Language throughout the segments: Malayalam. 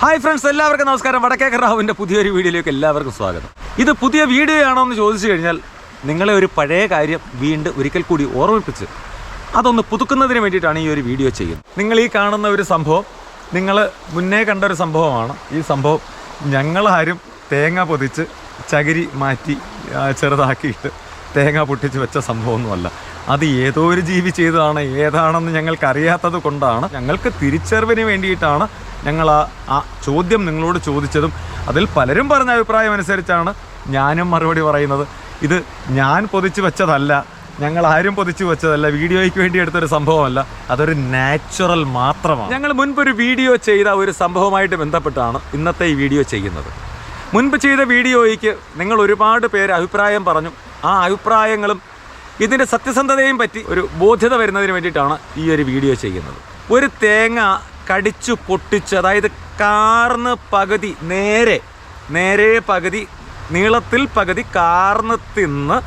ഹായ് ഫ്രണ്ട്സ്, എല്ലാവർക്കും നമസ്കാരം. വടക്കേക്കര റാവുവിൻ്റെ പുതിയൊരു വീഡിയോയിലേക്ക് എല്ലാവർക്കും സ്വാഗതം. ഇത് പുതിയ വീഡിയോ ആണോ എന്ന് ചോദിച്ചു കഴിഞ്ഞാൽ നിങ്ങളെ ഒരു പഴയ കാര്യം വീണ്ടും ഒരിക്കൽ കൂടി ഓർമ്മിപ്പിച്ച് അതൊന്ന് പുതുക്കുന്നതിന് വേണ്ടിയിട്ടാണ് ഈ ഒരു വീഡിയോ ചെയ്യുന്നത്. നിങ്ങൾ ഈ കാണുന്ന ഒരു സംഭവം നിങ്ങൾ മുന്നേ കണ്ട ഒരു സംഭവമാണ്. ഈ സംഭവം ഞങ്ങളാരും തേങ്ങ പൊതിച്ച് ചകിരി മാറ്റി ചെറുതാക്കിയിട്ട് തേങ്ങ പൊട്ടിച്ച് വെച്ച സംഭവമൊന്നുമല്ല. അത് ഏതോ ഒരു ജീവി ചെയ്തതാണ്. ഏതാണെന്ന് ഞങ്ങൾക്കറിയാത്തത് കൊണ്ടാണ്, ഞങ്ങൾക്ക് തിരിച്ചറിവിന് വേണ്ടിയിട്ടാണ് ഞങ്ങൾ ആ ചോദ്യം നിങ്ങളോട് ചോദിച്ചതും. അതിൽ പലരും പറഞ്ഞ അഭിപ്രായം അനുസരിച്ചാണ് ഞാനും മറുപടി പറയുന്നത്. ഇത് ഞാൻ പൊതിച്ച് വെച്ചതല്ല, ഞങ്ങൾ ആരും പൊതിച്ച് വെച്ചതല്ല, വീഡിയോയ്ക്ക് വേണ്ടി എടുത്തൊരു സംഭവമല്ല, അതൊരു നാച്ചുറൽ മാത്രമാണ്. ഞങ്ങൾ മുൻപൊരു വീഡിയോ ചെയ്ത ഒരു സംഭവമായിട്ട് ബന്ധപ്പെട്ടാണ് ഇന്നത്തെ ഈ വീഡിയോ ചെയ്യുന്നത്. മുൻപ് ചെയ്ത വീഡിയോയ്ക്ക് നിങ്ങൾ ഒരുപാട് പേര് അഭിപ്രായം പറഞ്ഞു. ആ അഭിപ്രായങ്ങളും ഇതിൻ്റെ സത്യസന്ധതയും പറ്റി ഒരു ബോധ്യത വരുന്നതിന് വേണ്ടിയിട്ടാണ് ഈ ഒരു വീഡിയോ ചെയ്യുന്നത്. ഒരു തേങ്ങ കടിച്ചു പൊട്ടിച്ച്, അതായത് കാർന്ന് പകുതി നേരെ പകുതി നീളത്തിൽ പകുതി കാർന്ന് തിന്ന്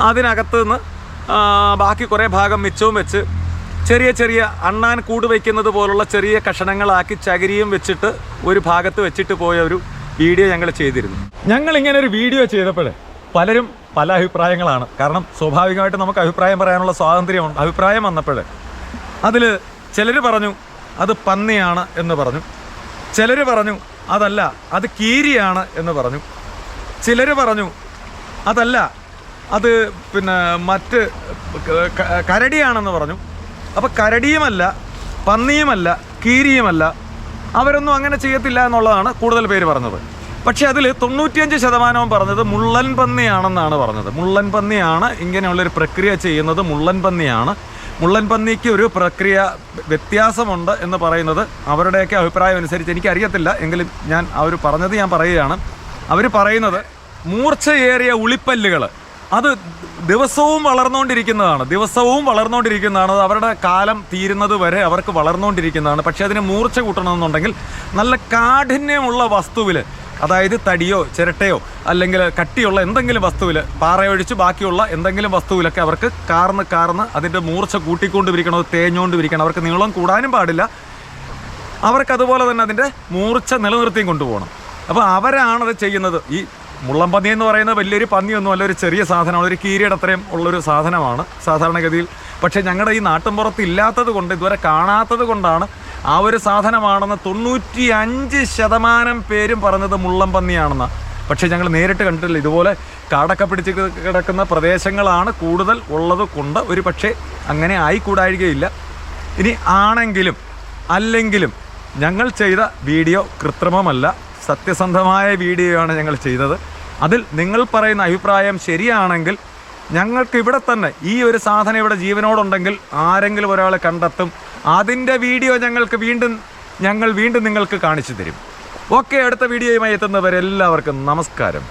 അതിനകത്ത് നിന്ന് ബാക്കി കുറേ ഭാഗം മിച്ചവും വെച്ച് ചെറിയ അണ്ണാൻ കൂട് വയ്ക്കുന്നത് പോലുള്ള ചെറിയ കഷണങ്ങളാക്കി ചകിരിയും വെച്ചിട്ട് ഒരു ഭാഗത്ത് വെച്ചിട്ട് പോയ ഒരു വീഡിയോ ഞങ്ങൾ ചെയ്തിരുന്നു. ഞങ്ങളിങ്ങനെ ഒരു വീഡിയോ ചെയ്തപ്പോൾ പലരും പല അഭിപ്രായങ്ങളാണ്. കാരണം സ്വാഭാവികമായിട്ട് നമുക്ക് അഭിപ്രായം പറയാനുള്ള സ്വാതന്ത്ര്യമുണ്ട്. അഭിപ്രായം വന്നപ്പോൾ അതിൽ ചിലർ പറഞ്ഞു അത് പന്നിയാണ് എന്ന് പറഞ്ഞു, ചിലർ പറഞ്ഞു അതല്ല അത് കീരിയാണ് എന്ന് പറഞ്ഞു, ചിലർ പറഞ്ഞു അതല്ല അത് മറ്റ് കരടിയാണെന്ന് പറഞ്ഞു. അപ്പോൾ കരടിയുമല്ല, പന്നിയുമല്ല, കീരിയുമല്ല, അവരൊന്നും അങ്ങനെ ചെയ്യത്തില്ല എന്നുള്ളതാണ് കൂടുതൽ പേര് പറഞ്ഞത്. പക്ഷേ അതിൽ 95% പറഞ്ഞത് മുള്ളൻ പന്നിയാണെന്നാണ് പറഞ്ഞത്. മുള്ളൻ പന്നിയാണ് ഇങ്ങനെയുള്ളൊരു പ്രക്രിയ ചെയ്യുന്നത്, മുള്ളൻ പന്നിയാണ്. മുള്ളൻ പന്നിക്ക് ഒരു പ്രക്രിയ വ്യത്യാസമുണ്ട് എന്ന് പറയുന്നത് അവരുടെയൊക്കെ അഭിപ്രായം അനുസരിച്ച് എനിക്കറിയത്തില്ല, എങ്കിലും ഞാൻ അവർ പറഞ്ഞത് ഞാൻ പറയുകയാണ്. അവർ പറയുന്നത് മൂർച്ചയേറിയ ഉളിപ്പല്ലുകൾ അത് ദിവസവും വളർന്നുകൊണ്ടിരിക്കുന്നതാണ്. അത് അവരുടെ കാലം തീരുന്നത് വരെ അവർക്ക് വളർന്നുകൊണ്ടിരിക്കുന്നതാണ്. പക്ഷേ അതിന് മൂർച്ച കൂട്ടണമെന്നുണ്ടെങ്കിൽ നല്ല കാഠിന്യമുള്ള വസ്തുവിൽ, അതായത് തടിയോ ചിരട്ടയോ അല്ലെങ്കിൽ കട്ടിയുള്ള എന്തെങ്കിലും വസ്തുവിൽ, പാറയൊഴിച്ച് ബാക്കിയുള്ള എന്തെങ്കിലും വസ്തുവിലൊക്കെ അവർക്ക് കാർന്ന് അതിൻ്റെ മൂർച്ച കൂട്ടിക്കൊണ്ടിരിക്കണം, അത് തേഞ്ഞുകൊണ്ടിരിക്കണം. അവർക്ക് നീളം കൂടാനും പാടില്ല, അവർക്കതുപോലെ തന്നെ അതിൻ്റെ മൂർച്ച നിലനിർത്തിയും കൊണ്ടുപോകണം. അപ്പോൾ അവരാണത് ചെയ്യുന്നത്. ഈ മുള്ളൻ പന്നി എന്ന് പറയുന്നത് വലിയൊരു പന്നിയൊന്നും അല്ല, ഒരു ചെറിയ സാധനമാണ്, ഒരു കീരിയുടെ അത്രയും ഉള്ളൊരു സാധനമാണ് സാധാരണഗതിയിൽ. പക്ഷേ ഞങ്ങളുടെ ഈ നാട്ടിൻപുറത്ത് ഇല്ലാത്തത് കൊണ്ട്, ഇതുവരെ കാണാത്തത് കൊണ്ടാണ് ആ ഒരു സാധനമാണെന്ന് 95% പേരും പറഞ്ഞത് മുള്ളൻ പന്നിയാണെന്ന്. പക്ഷേ ഞങ്ങൾ നേരിട്ട് കണ്ടിട്ടില്ല. ഇതുപോലെ കാടൊക്കെ പിടിച്ച് കിടക്കുന്ന പ്രദേശങ്ങളാണ് കൂടുതൽ ഉള്ളത് കൊണ്ട് ഒരു പക്ഷേ അങ്ങനെ ആയിക്കൂടായികയില്ല. ഇനി ആണെങ്കിലും അല്ലെങ്കിലും ഞങ്ങൾ ചെയ്ത വീഡിയോ കൃത്രിമമല്ല, സത്യസന്ധമായ വീഡിയോയാണ് ഞങ്ങൾ ചെയ്തത്. അതിൽ നിങ്ങൾ പറയുന്ന അഭിപ്രായം ശരിയാണെങ്കിൽ ഞങ്ങൾക്ക് ഇവിടെ തന്നെ ഈ ഒരു സാധനം ഇവിടെ ജീവനോടുണ്ടെങ്കിൽ ആരെങ്കിലും ഒരാളെ കണ്ടെത്തും. അതിൻ്റെ വീഡിയോ ഞങ്ങൾ വീണ്ടും നിങ്ങൾക്ക് കാണിച്ചു തരും. ഓക്കെ, അടുത്ത വീഡിയോയുമായി എത്തുന്നവരെ എല്ലാവർക്കും നമസ്കാരം.